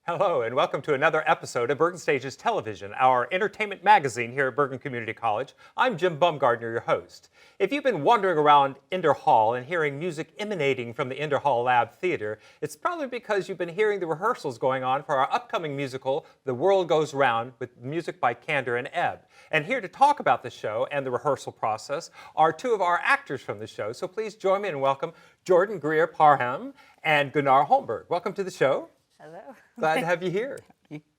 Hello, and welcome to another episode of Bergenstages Television, our entertainment magazine here at Bergen Community College. I'm Jim Bumgardner, your host. If you've been wandering around Ender Hall and hearing music emanating from the Ender Hall Lab Theater, it's probably because you've been hearing the rehearsals going on for our upcoming musical, The World Goes Round, with music by Kander and Ebb. And here to talk about the show and the rehearsal process are two of our actors from the show, so please join me and welcome Jordan Greer-Parham and Gunnar Holmberg. Welcome to the show. Hello. Glad to have you here.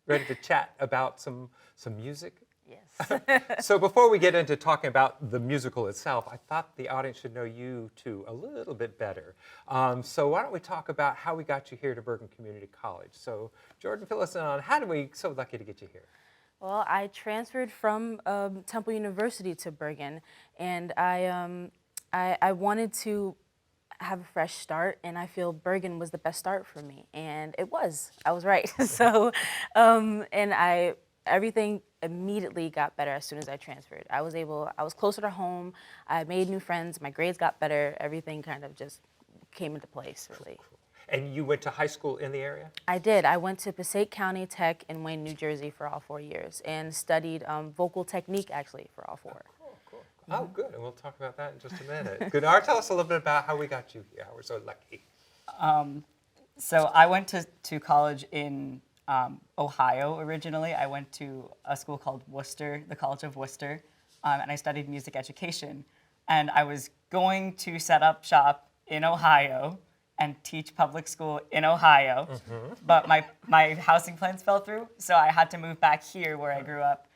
Ready to chat about some music? Yes. So before we get into talking about the musical itself, I thought the audience should know you two a little bit better. So why don't we talk about how we got you here to Bergen Community College? So Jordan, fill us in on how did we so lucky to get you here? Well, I transferred from Temple University to Bergen, and I wanted to have a fresh start, and I feel Bergen was the best start for me, and it was. I was right. So, everything immediately got better as soon as I transferred. I was closer to home. I made new friends. My grades got better. Everything kind of just came into place, really. Cool. And you went to high school in the area? I did. I went to Passaic County Tech in Wayne, New Jersey for all 4 years, and studied vocal technique actually for all four. Cool. Oh, good. And we'll talk about that in just a minute. Gunnar, tell us a little bit about how we got you here, how we're so lucky. So I went to college in Ohio originally. I went to a school called Worcester, the College of Worcester, and I studied music education. And I was going to set up shop in Ohio and teach public school in Ohio, but my housing plans fell through, so I had to move back here where I grew up.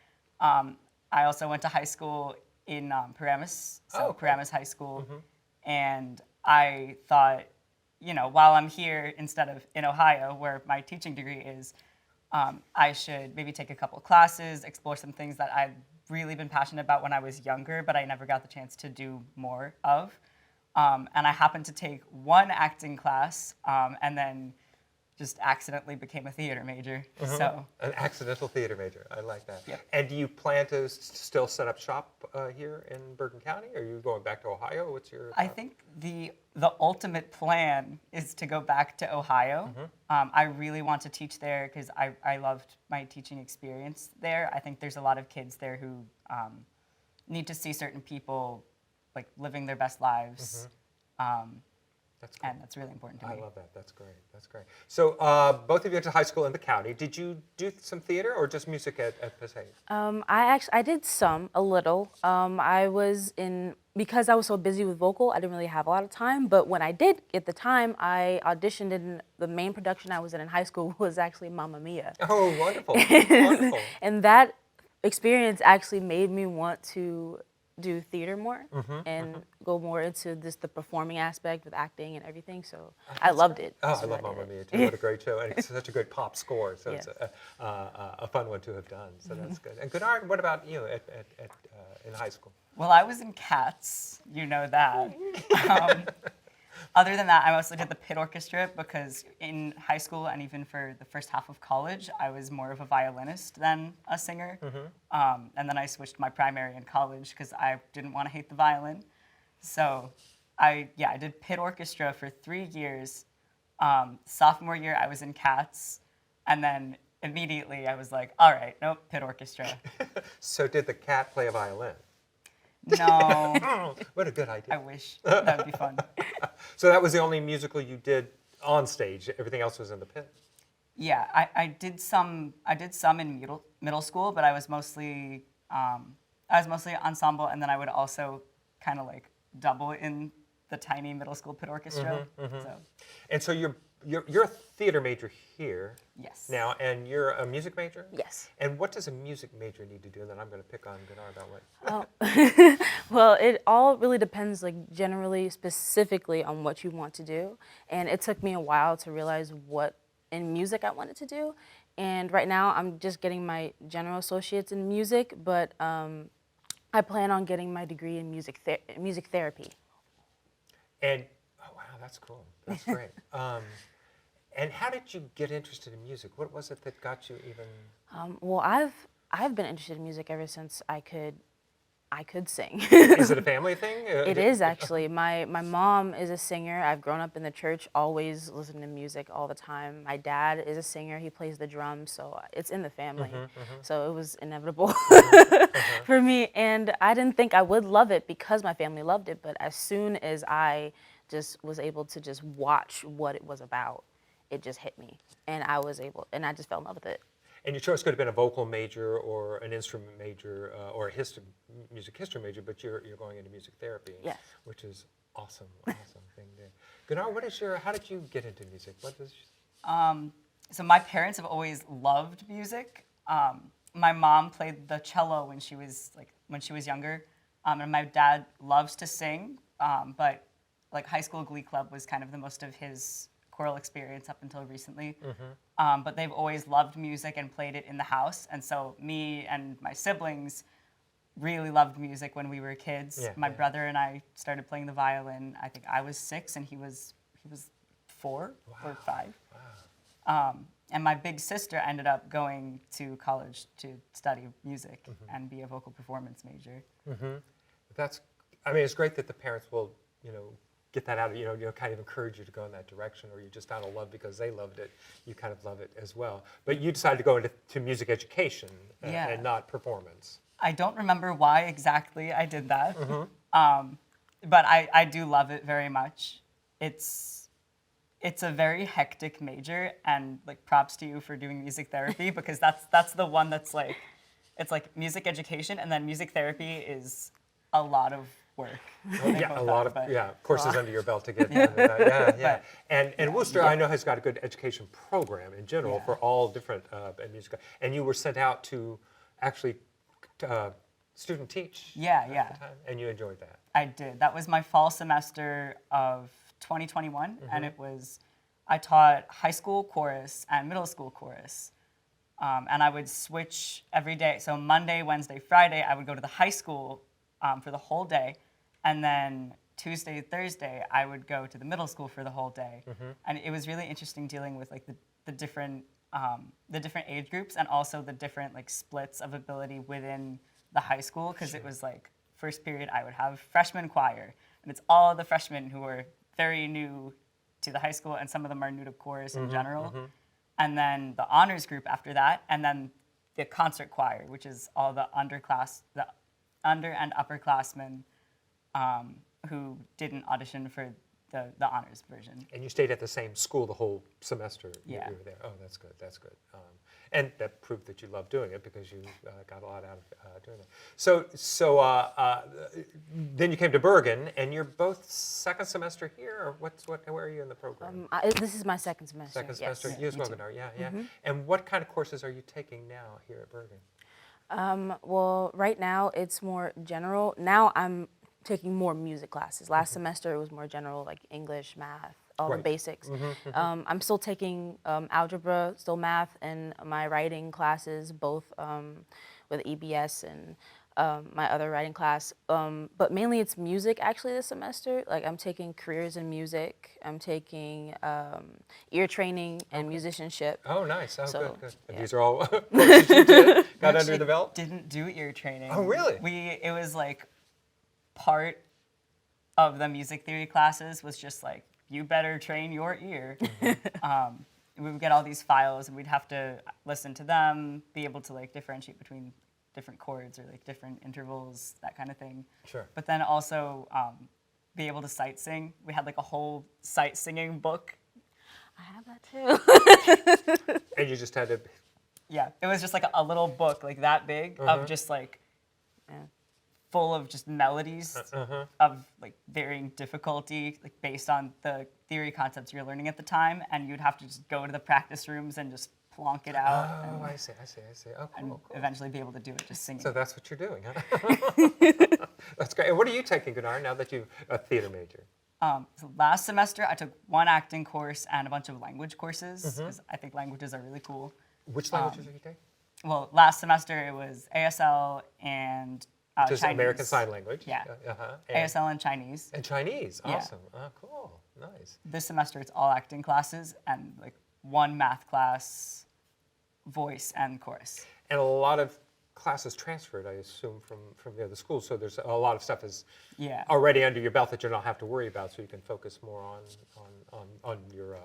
I also went to high school in Paramus, Paramus High School, and I thought, while I'm here instead of in Ohio, where my teaching degree is, I should maybe take a couple of classes, explore some things that I'd really been passionate about when I was younger, but I never got the chance to do more of. And I happened to take one acting class, and then just accidentally became a theater major. So An accidental theater major. I like that. Yep. And do you plan to still set up shop here in Bergen County? Or are you going back to Ohio? What's your I think the ultimate plan is to go back to Ohio. I really want to teach there because I loved my teaching experience there. I think there's a lot of kids there who need to see certain people like living their best lives. That's cool. And that's really important to me. I love that. That's great. That's great. So both of you went to high school in the county. Did you do some theater or just music at Passaic? I did a little. Because I was so busy with vocal, I didn't really have a lot of time. But when I did get the time, I auditioned in the main production I was in high school was actually Mamma Mia. Oh, wonderful. Wonderful. And that experience actually made me want to do theater more and go more into the performing aspect with acting and everything. So I loved it. Oh, So I love did Mamma it. Mia too. What a great show. And it's such a good pop score. So Yes. it's a fun one to have done. So that's good. And Gunnar, what about you in high school? Well, I was in Cats, you know that. Other than that, I mostly did the pit orchestra because in high school and even for the first half of college, I was more of a violinist than a singer. And then I switched my primary in college because I didn't want to hate the violin. So I did pit orchestra for 3 years. Sophomore year, I was in Cats. And then immediately I was like, all right, nope, pit orchestra. So did the cat play a violin? No. What a good idea. I wish. That would be fun. So that was the only musical you did on stage. Everything else was in the pit. Yeah, I did some in middle school, but I was mostly ensemble, and then I would also kind of like double in the tiny middle school pit orchestra. So And so you're a theater major here yes. now, and you're a music major? Yes. And what does a music major need to do? And then I'm going to pick on Gunnar about what. Well, it all really depends, like generally, specifically on what you want to do. And it took me a while to realize what in music I wanted to do. And right now, I'm just getting my general associates in music, but I plan on getting my degree in music therapy. And oh wow, that's cool. That's great. And how did you get interested in music? What was it that got you even? Well, I've been interested in music ever since I I could sing. Is it a family thing? It is actually. My mom is a singer. I've grown up in the church, always listening to music all the time. My dad is a singer. He plays the drums, so it's in the family. So it was inevitable for me. And I didn't think I would love it because my family loved it. But as soon as I just was able to just watch what it was about, it just hit me. And and I just fell in love with it. And your choice could have been a vocal major or an instrument major or a music history major, but you're going into music therapy, Yes. which is awesome thing there. Gunnar, how did you get into music? So my parents have always loved music. My mom played the cello when she was younger, and my dad loves to sing. But like high school glee club was kind of the most of his choral experience up until recently. But they've always loved music and played it in the house. And so me and my siblings really loved music when we were kids. Yeah, my brother and I started playing the violin. I think I was 6 and he was 4 or 5. And my big sister ended up going to college to study music and be a vocal performance major. It's great that the parents will, get that out of, kind of encourage you to go in that direction, or you just found a love because they loved it. You kind of love it as well. But you decided to go into music education and not performance. I don't remember why exactly I did that, but I do love it very much. It's a very hectic major, and like props to you for doing music therapy because that's the one that's like, it's like music education, and then music therapy is a lot of work. Courses under your belt to get into that. And Worcester, I know, has got a good education program in general for all different music. And you were sent out to actually student teach. At the time, and you enjoyed that. I did. That was my fall semester of 2021, and I taught high school chorus and middle school chorus. And I would switch every day. So Monday, Wednesday, Friday, I would go to the high school for the whole day, and then Tuesday, Thursday, I would go to the middle school for the whole day. And it was really interesting dealing with like the different age groups and also the different like splits of ability within the high school, because it was like first period I would have freshman choir, and it's all the freshmen who are very new to the high school, and some of them are new to chorus in general. And then the honors group after that, and then the concert choir, which is all the under and upperclassmen who didn't audition for the honors version. And you stayed at the same school the whole semester you were there. Oh, that's good. And that proved that you love doing it because you got a lot out of doing that. So then you came to Bergen, and you're both second semester here, or where are you in the program? This is my second semester. Second semester, yes. you as well, Gunnar, And what kind of courses are you taking now here at Bergen? Well, right now it's more general. Now I'm taking more music classes. Last semester it was more general, like English, math, all the basics. I'm still taking algebra, still math, and my writing classes, both with EBS and my other writing class. But mainly it's music actually this semester. Like I'm taking careers in music. I'm taking ear training and musicianship. Oh, nice. Oh, So, good. yeah. These are all courses you did, got under the belt? Didn't do ear training. Oh, really? It was like part of the music theory classes was just like, you better train your ear. We would get all these files and we'd have to listen to them, be able to like differentiate between different chords or like different intervals, that kind of thing. Sure. But then also be able to sight sing. We had like a whole sight singing book. I have that too. And you just had to... Yeah, it was just like a little book like that big of just like full of just melodies of like varying difficulty, like based on the theory concepts you're learning at the time, and you'd have to just go to the practice rooms and just plonk it out. Oh, I see. Oh, cool. Eventually be able to do it just singing. So that's what you're doing, huh? That's great. And what are you taking, Gunnar, now that you're a theater major? So last semester I took one acting course and a bunch of language courses, because I think languages are really cool. Which languages are you taking? Well, last semester it was ASL and Just Chinese. American Sign Language. Yeah. And ASL and Chinese. And Chinese. Yeah. Awesome. Oh, cool. Nice. This semester it's all acting classes and like one math class, voice and chorus. And a lot of classes transferred, I assume, from the other schools. So there's a lot of stuff is Yeah. already under your belt that you don't have to worry about, so you can focus more on your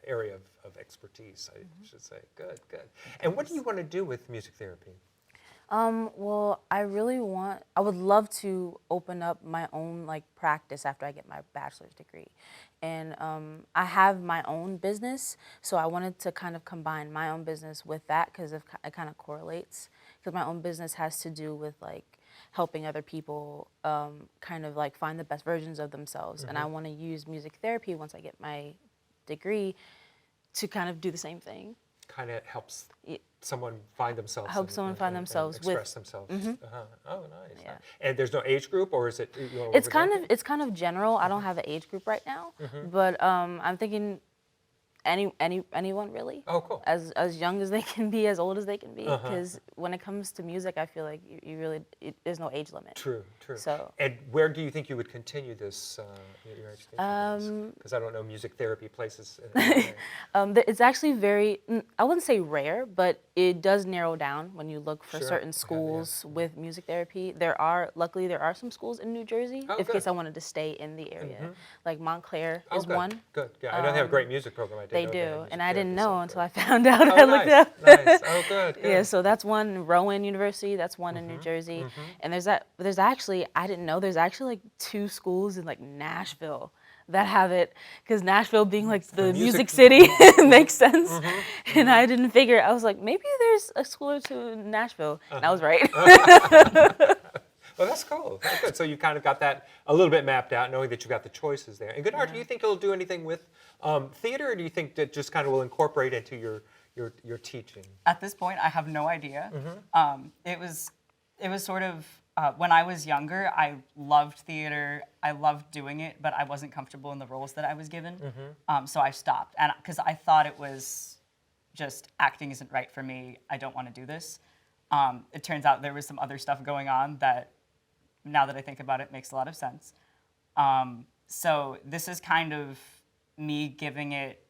area of expertise, I should say. Good, good. And what do you want to do with music therapy? Well, I would love to open up my own like practice after I get my bachelor's degree. And I have my own business, so I wanted to kind of combine my own business with that because it kind of correlates. Because my own business has to do with like helping other people kind of like find the best versions of themselves. And I want to use music therapy once I get my degree to kind of do the same thing. Kind of helps someone find themselves. Find themselves and express themselves. Oh, nice. Yeah. And there's no age group, or is it? It's kind of general. I don't have an age group right now, but I'm thinking anyone really. Oh, cool. As young as they can be, as old as they can be, because when it comes to music, I feel like you really there's no age limit. True, true. So. And where do you think you would continue this your education? Because I don't know music therapy places. It's actually very, I wouldn't say rare, but it does narrow down when you look for certain schools with music therapy. Luckily there are some schools in New Jersey, in case I wanted to stay in the area. Like Montclair is good. one. Good, yeah. I know they have a great music program. I did They know do, and I music didn't therapy, know so until good. I found out. Oh, I looked nice, up. nice. Oh, good, good. Yeah, so that's one. Rowan University, that's one in New Jersey, and there's actually I didn't know there's actually like 2 schools in like Nashville that have it, because Nashville being like the music city makes sense, and I didn't figure. I was like, maybe there's a school or 2 in Nashville, and I was right. Well, that's cool. That's good. So you kind of got that a little bit mapped out, knowing that you got the choices there. And Goodhart, do you think you'll do anything with theater, or do you think that just kind of will incorporate into your teaching? At this point, I have no idea. It was sort of when I was younger, I loved theater. I loved doing it, but I wasn't comfortable in the roles that I was given. So I stopped, and because I thought it was just acting isn't right for me. I don't want to do this. It turns out there was some other stuff going on that, now that I think about it, makes a lot of sense. So this is kind of me giving it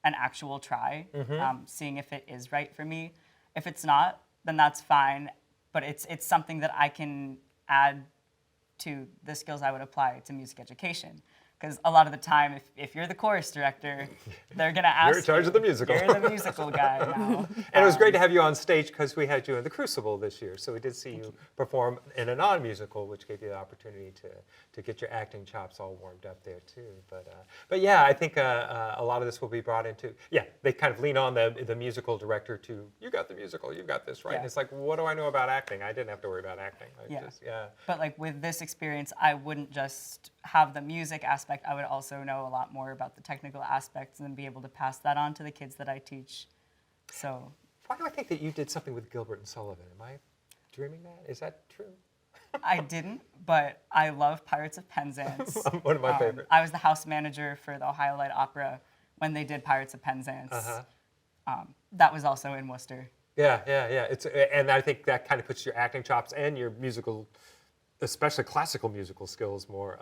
an actual try, seeing if it is right for me. If it's not, then that's fine. But it's something that I can add to the skills I would apply to music education. Because a lot of the time, if you're the chorus director, they're going to ask You're in charge of the musical. You're the musical guy now. And it was great to have you on stage because we had you in the Crucible this year. So we did see you perform in a non-musical, which gave you the opportunity to get your acting chops all warmed up there too. But yeah, I think a lot of this will be brought into, they kind of lean on the musical director to, you got the musical, you got this, right? Yeah. And it's like, what do I know about acting? I didn't have to worry about acting. But like with this experience, I wouldn't just have the music aspect. I would also know a lot more about the technical aspects and then be able to pass that on to the kids that I teach. So. Why do I think that you did something with Gilbert and Sullivan? Am I dreaming that? Is that true? I didn't, but I love Pirates of Penzance. One of my favorites. I was the house manager for the Ohio Light Opera when they did Pirates of Penzance. That was also in Worcester. Yeah. And I think that kind of puts your acting chops and your musical, especially classical musical skills, more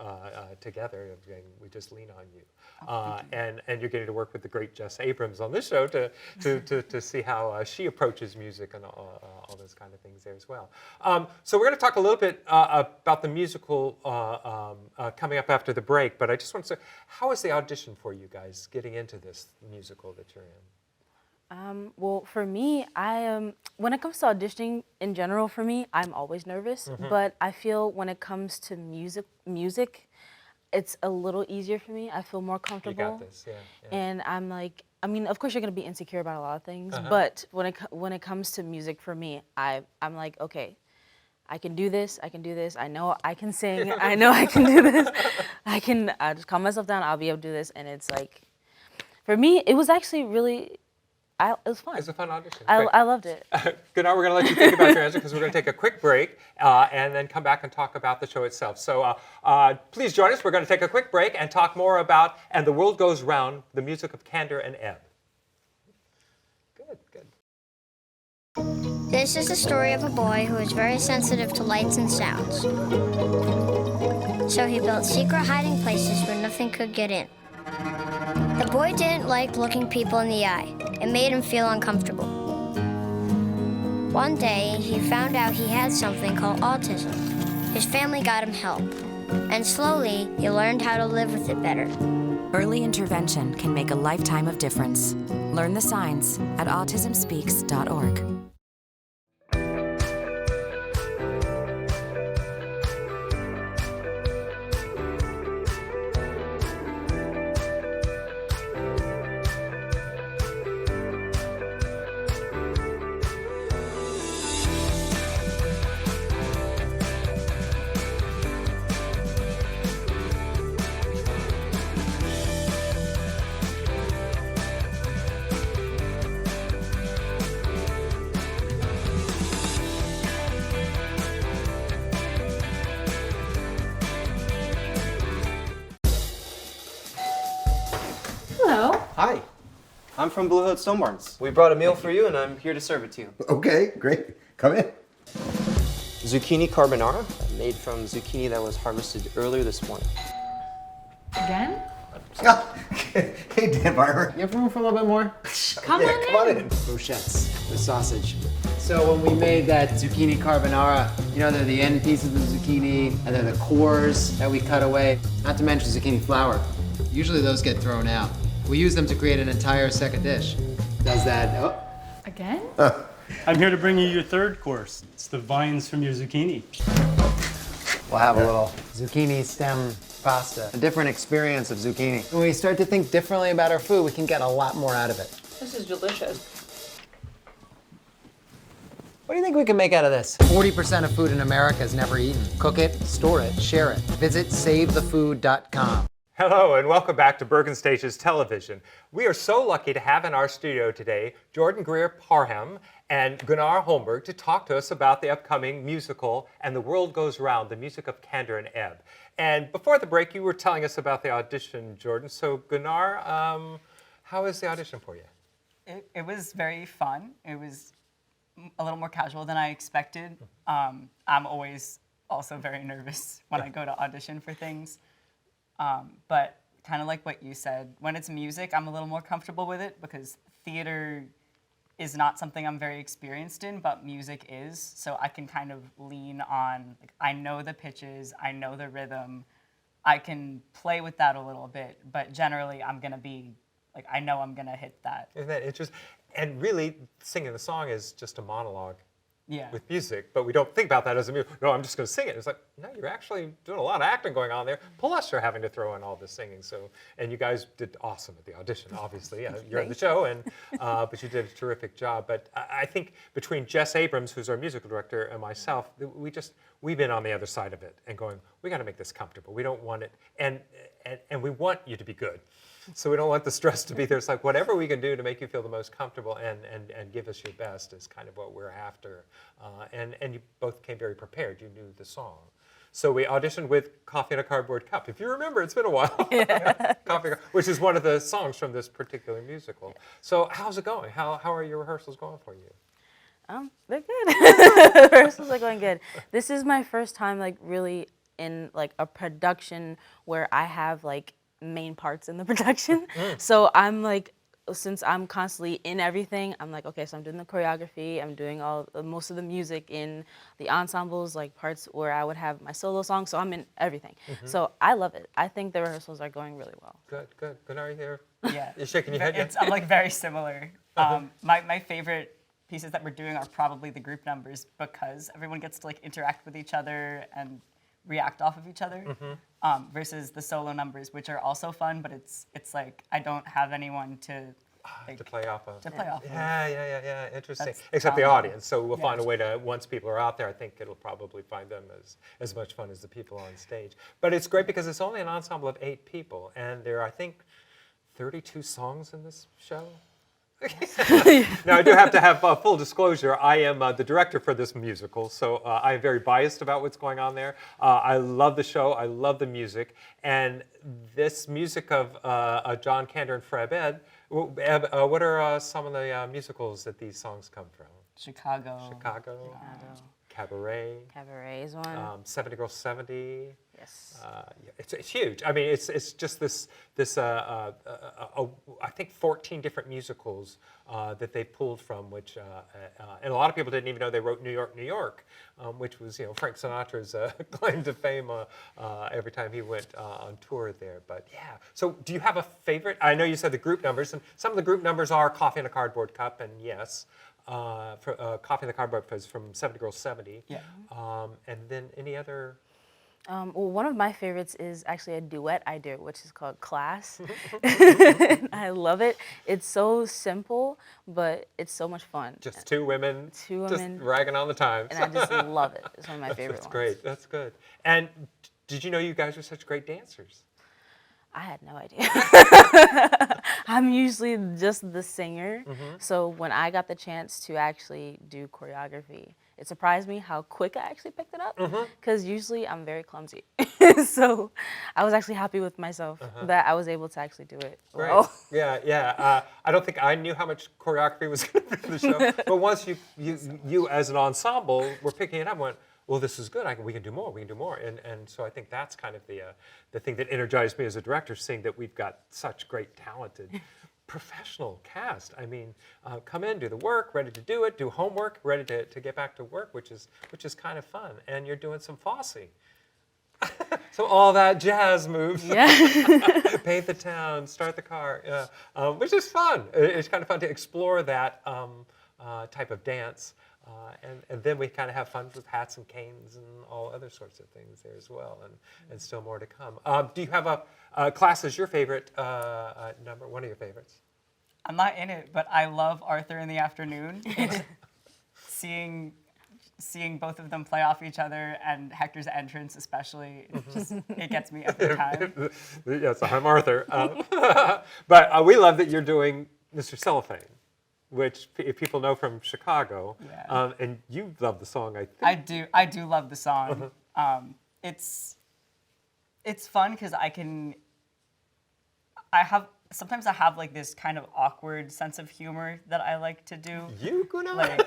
together. We just lean on you, and you're getting to work with the great Jess Abrams on this show to see how she approaches music and all those kind of things there as well. So we're going to talk a little bit about the musical coming up after the break. But I just want to say, how is the audition for you guys getting into this musical that you're in? Well, for me, when it comes to auditioning in general, for me, I'm always nervous. But I feel when it comes to music, it's a little easier for me. I feel more comfortable. You got this, yeah. And I'm like, I mean, of course you're gonna be insecure about a lot of things, but when it comes to music, for me, I'm like, okay, I can do this. I know I can sing. I know I can do this. I just calm myself down. I'll be able to do this. And it's like, for me, it was actually really. It was fun. It's a fun audition. I loved it. Good. Now we're going to let you think about your answer because we're going to take a quick break and then come back and talk about the show itself. So please join us. We're going to take a quick break and talk more about And the World Goes Round, the music of Candor and Ebb. Good. This is the story of a boy who is very sensitive to lights and sounds. So he built secret hiding places where nothing could get in. The boy didn't like looking people in the eye. It made him feel uncomfortable. One day, he found out he had something called autism. His family got him help, and slowly, he learned how to live with it better. Early intervention can make a lifetime of difference. Learn the signs at autismspeaks.org. Hello. Hi, I'm from Blue Hood Stone Barns. We brought a meal for you, and I'm here to serve it to you. Okay, great. Come in. Zucchini carbonara, made from zucchini that was harvested earlier this morning. Again? Hey, Dan Barber. You have room for a little bit more? Come on in. Brochettes with sausage. So when we made that zucchini carbonara, you know, they're the end pieces of the zucchini, and they're the cores that we cut away, not to mention zucchini flour. Usually those get thrown out. We use them to create an entire second dish. Does that, oh. Again? I'm here to bring you your third course. It's the vines from your zucchini. We'll have a little zucchini stem pasta. A different experience of zucchini. When we start to think differently about our food, we can get a lot more out of it. This is delicious. What do you think we can make out of this? 40% of food in America is never eaten. Cook it, store it, share it. Visit savethefood.com. Hello and welcome back to Bergenstages Television. We are so lucky to have in our studio today Jordan Greer Parham and Gunnar Holmberg to talk to us about the upcoming musical And the World Goes Round, the music of Kander and Ebb. And before the break, you were telling us about the audition, Jordan. So Gunnar, how was the audition for you? It was very fun. It was a little more casual than I expected. I'm always also very nervous when I go to audition for things. But kind of like what you said, when it's music, I'm a little more comfortable with it because theater is not something I'm very experienced in, but music is. So I can kind of lean on, like, I know the pitches, I know the rhythm, I can play with that a little bit, but generally I'm gonna be, like, I know I'm gonna hit that. Isn't that interesting? And really, singing the song is just a monologue. Yeah. With music, but we don't think about that as a music. No, I'm just going to sing it. It's like, no, you're actually doing a lot of acting going on there. Plus, you're having to throw in all this singing. So, and you guys did awesome at the audition. Obviously, you're in the show, and but you did a terrific job. But I think between Jess Abrams, who's our musical director, and myself, we've been on the other side of it and going, we got to make this comfortable. We don't want it, and we want you to be good. So we don't want the stress to be there. It's like whatever we can do to make you feel the most comfortable and give us your best is kind of what we're after. And you both came very prepared. You knew the song. So we auditioned with Coffee in a Cardboard Cup. If you remember, it's been a while. Yeah. Coffee, which is one of the songs from this particular musical. So how's it going? How are your rehearsals going for you? They're good. Rehearsals are going good. This is my first time like really in like a production where I have like main parts in the production. So I'm like, since I'm constantly in everything, I'm like, okay, so I'm doing the choreography, I'm doing most of the music in the ensembles, like parts where I would have my solo song, so I'm in everything. So I love it. I think the rehearsals are going really well. Good. Good. Are you here? Yeah. You're shaking your head? I'm like very similar. My favorite pieces that we're doing are probably the group numbers because everyone gets to like interact with each other and react off of each other, versus the solo numbers, which are also fun, but it's like I don't have anyone to like, to play off of. Yeah. Interesting. That's Except the challenging. audience. So we'll find a way to, once people are out there, I think it'll probably find them as much fun as the people on stage. But it's great because it's only an ensemble of 8 people, and there are, I think, 32 songs in this show. Now, I do have to have full disclosure. I am the director for this musical, so I am very biased about what's going on there. I love the show. I love the music. And this music of John Kander and Ebb, what are some of the musicals that these songs come from? Chicago. Cabaret. Cabaret is one. 70 Girls 70. Yes. Yeah, it's huge. I mean, it's just I think 14 different musicals that they pulled from, which and a lot of people didn't even know they wrote New York, New York, which was Frank Sinatra's claim to fame every time he went on tour there. But yeah, so do you have a favorite? I know you said the group numbers, and some of the group numbers are Coffee in a Cardboard Cup, and yes. Coffee in the Cardboard Cup is from 70 Girls 70. Yeah. And then any other? Well, one of my favorites is actually a duet I do, which is called Class. I love it. It's so simple, but it's so much fun. Just two women. Two women. Just ragging on the times. And I just love it. It's one of my favorite That's ones. great. That's good. And did you know you guys are such great dancers? I had no idea. I'm usually just the singer. So when I got the chance to actually do choreography, it surprised me how quick I actually picked it up. Because usually I'm very clumsy. So I was actually happy with myself that I was able to actually do it well. Great. Yeah. I don't think I knew how much choreography was going to be in the show. But once you as an ensemble were picking it up, went, well, this is good. We can do more. We can do more. And so I think that's kind of the thing that energized me as a director, seeing that we've got such great, talented, professional cast. I mean, come in, do the work, ready to do it, do homework, ready to get back to work, which is kind of fun. And you're doing some Fosse. So all that jazz moves. Yeah. Paint the town, start the car, which is fun. It's kind of fun to explore that type of dance. And then we kind of have fun with hats and canes and all other sorts of things there as well, and still more to come. Do you have a class as your favorite number, one of your favorites? I'm not in it, but I love Arthur in the Afternoon. It's seeing both of them play off each other and Hector's entrance especially, it gets me every time. Yes, I'm Arthur. But we love that you're doing Mr. Cellophane, which people know from Chicago. Yeah. And you love the song, I think. I do love the song. It's fun because sometimes I have like this kind of awkward sense of humor that I like to do. You gonna like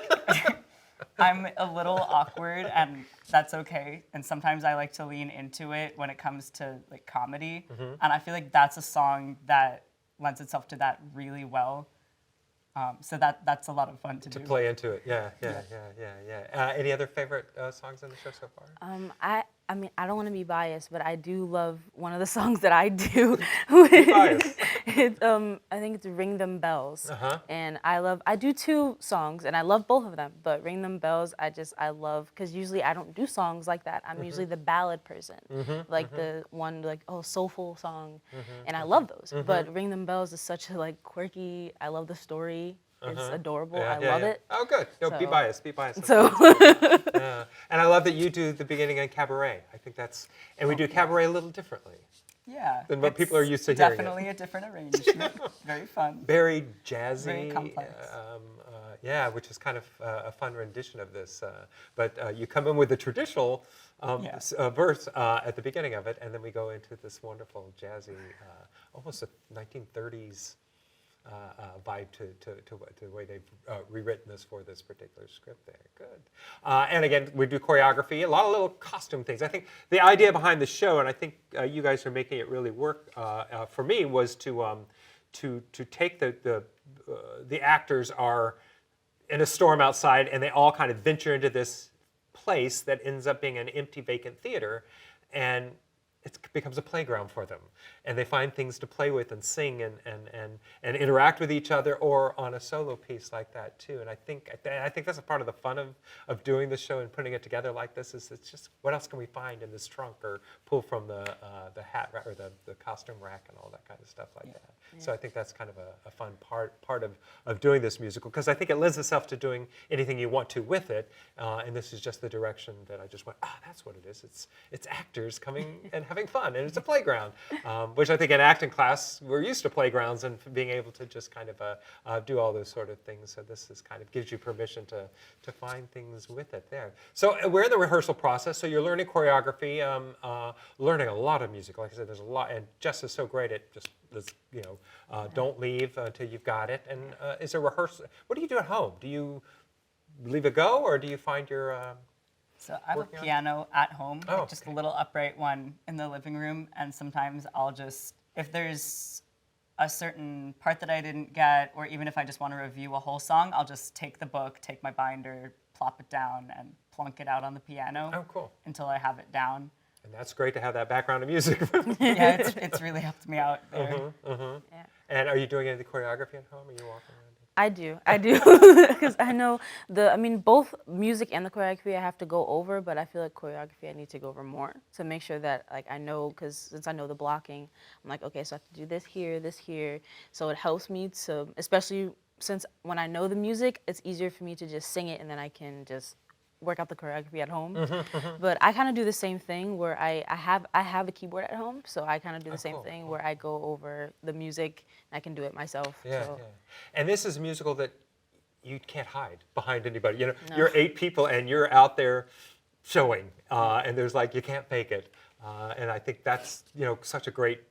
I'm a little awkward and that's okay. And sometimes I like to lean into it when it comes to like comedy. And I feel like that's a song that lends itself to that really well. So that's a lot of fun to do. To play into it, yeah. Any other favorite songs in the show so far? I mean, I don't want to be biased, but I do love one of the songs that I do. Be biased. I think it's Ring Them Bells. And I do two songs, and I love both of them, but Ring Them Bells, I love, because usually I don't do songs like that. I'm usually the ballad person, like the one, like, soulful song, and I love those. But Ring Them Bells is such a, like, quirky, I love the story. It's adorable. I love it. Oh, good. No, be biased. Be biased. So. And I love that you do the beginning in cabaret. I think and we do cabaret a little differently. Yeah. Than what people are used to hearing. Definitely a different arrangement. Very fun. Very jazzy. Very complex. Which is kind of a fun rendition of this. But you come in with the traditional verse at the beginning of it, and then we go into this wonderful jazzy, almost a 1930s vibe to the way they've rewritten this for this particular script there. Good. And again, we do choreography, a lot of little costume things. I think the idea behind the show, and I think you guys are making it really work for me, was to take the actors are in a storm outside, and they all kind of venture into this place that ends up being an empty, vacant theater, and it becomes a playground for them. And they find things to play with and sing and interact with each other, or on a solo piece like that too. And I think that's a part of the fun of doing the show and putting it together like this, is it's just, what else can we find in this trunk or pull from the hat rack or the costume rack and all that kind of stuff like that. Yeah. So I think that's kind of a fun part of doing this musical, because I think it lends itself to doing anything you want to with it. And this is just the direction that I just went, that's what it is. It's actors coming and having fun, and it's a playground. Which I think in acting class, we're used to playgrounds and being able to just kind of do all those sort of things. So this is kind of gives you permission to find things with it there. So we're in the rehearsal process. So you're learning choreography, learning a lot of music. Like I said, there's a lot, and Jess is so great at just this, don't leave until you've got it. And is there rehearsal? What do you do at home? Do you leave a go, or do you find your So I have a working on? piano at home, Oh, like just okay. a little upright one in the living room, and sometimes I'll just, if there's a certain part that I didn't get, or even if I just want to review a whole song, I'll just take the book, take my binder, plop it down, and plunk it out on the piano Oh, cool. until I have it down. And that's great to have that background in music. Yeah, it's really helped me out there. Yeah. And are you doing any of the choreography at home? Are you walking around? I do, because I know both music and the choreography I have to go over, but I feel like choreography I need to go over more to make sure that like I know, because since I know the blocking, I'm like, okay, so I have to do this here, so it helps me to, especially since when I know the music, it's easier for me to just sing it and then I can just work out the choreography at home. But I kind of do the same thing where I have a keyboard at home, so I kind of do the same cool, thing where I go over the music and I can do it myself. Yeah, so. yeah. And this is a musical that you can't hide behind anybody. You know, No. you're 8 people and you're out there showing, and there's like, you can't fake it. And I think that's, you know, such a great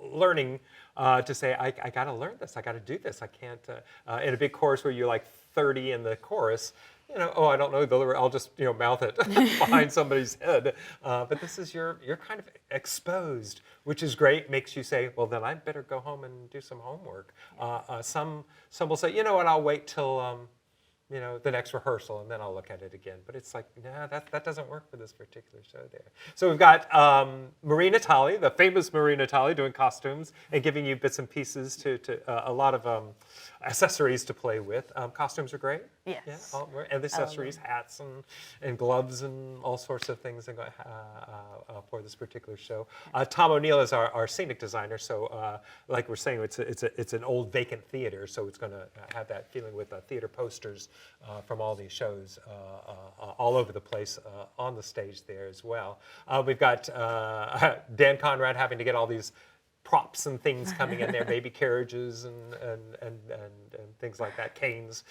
learning to say, I got to learn this, I got to do this. I can't, in a big chorus where you're like 30 in the chorus, you know, oh, I don't know the lyric, I'll just, you know, mouth it behind somebody's head. But this is, you're kind of exposed, which is great, makes you say, well, then I better go home and do some homework. Some will say, you know what, I'll wait till, you know, the next rehearsal and then I'll look at it again. But it's like, nah, that doesn't work for this particular show there. So we've got Marie Natali, the famous Marie Natali, doing costumes and giving you bits and pieces to a lot of accessories to play with. Costumes are great. Yes. Yeah, and accessories, hats and gloves and all sorts of things for this particular show. Tom O'Neill is our scenic designer. So like we're saying, it's an old vacant theater, so it's going to have that feeling with theater posters from all these shows all over the place on the stage there as well. We've got Dan Conrad having to get all these props and things coming in there, baby carriages and things like that, canes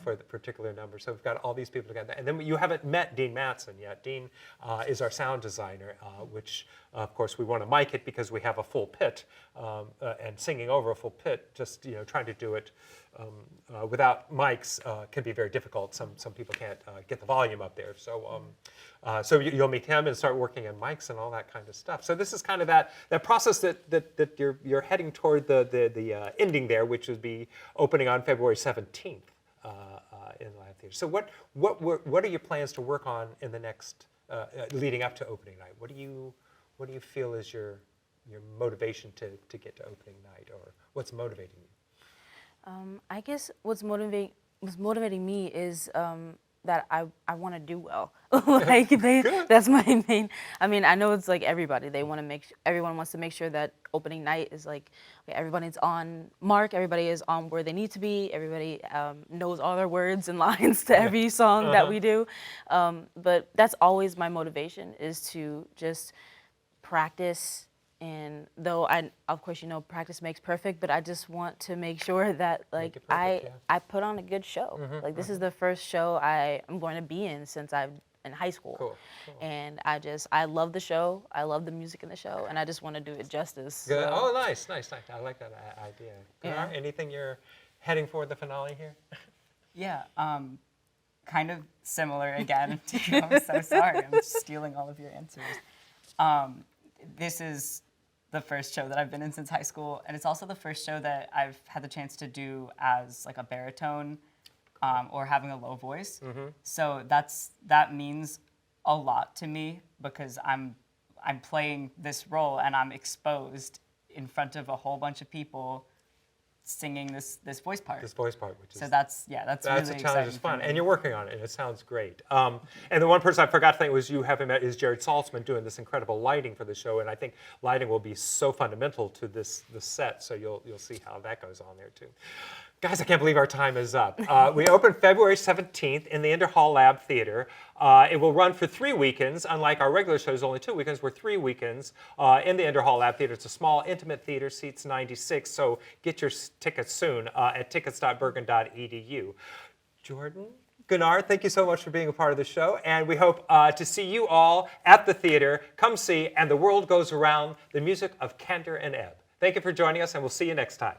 for the particular number. So we've got all these people together. And then you haven't met Dean Matson yet. Dean is our sound designer, which of course we want to mic it because we have a full pit, and singing over a full pit, just, you know, trying to do it without mics can be very difficult. Some people can't get the volume up there. So so you'll meet him and start working on mics and all that kind of stuff. So this is kind of that process that you're heading toward the ending there, which would be opening on February 17th in Live Theater. So what are your plans to work on in the next leading up to opening night? What do you feel is your motivation to get to opening night, or what's motivating you? I guess what's motivating me is that I want to do well. That's my main. I mean, I know it's like everybody. Everyone wants to make sure that opening night is like, okay, everybody's on mark. Everybody is on where they need to be. Everybody knows all their words and lines to every song that we do. But that's always my motivation, is to just practice. And though of course, you know, practice makes perfect, but I just want to make sure that like I put on a good show. Like this is the first show I'm going to be in since I'm in high school. Cool. And I love the show. I love the music in the show, and I just want to do it justice. Good. So. Oh, nice. I like that idea. Yeah. Anything you're heading for the finale here? Yeah, kind of similar again. I'm so sorry, I'm just stealing all of your answers. This is the first show that I've been in since high school, and it's also the first show that I've had the chance to do as like a baritone or having a low voice. So that means a lot to me, because I'm playing this role and I'm exposed in front of a whole bunch of people singing this voice part. This voice part, which is... So that's really a challenge. exciting. It's fun, for me. and you're working on it, and it sounds great. And the one person I forgot to thank was you haven't met is Jared Saltzman doing this incredible lighting for the show, and I think lighting will be so fundamental to the set. So you'll see how that goes on there too. Guys, I can't believe our time is up. We open February 17th in the Inter-Hall Lab Theater. It will run for 3 weekends. Unlike our regular shows, only 2 weekends. We're 3 weekends in the Inter-Hall Lab Theater. It's a small, intimate theater, seats 96. So get your tickets soon at tickets.bergen.edu. Jordan, Gunnar, thank you so much for being a part of the show. And we hope to see you all at the theater. Come see And the World Goes Around, the music of Cantor and Ebb. Thank you for joining us, and we'll see you next time.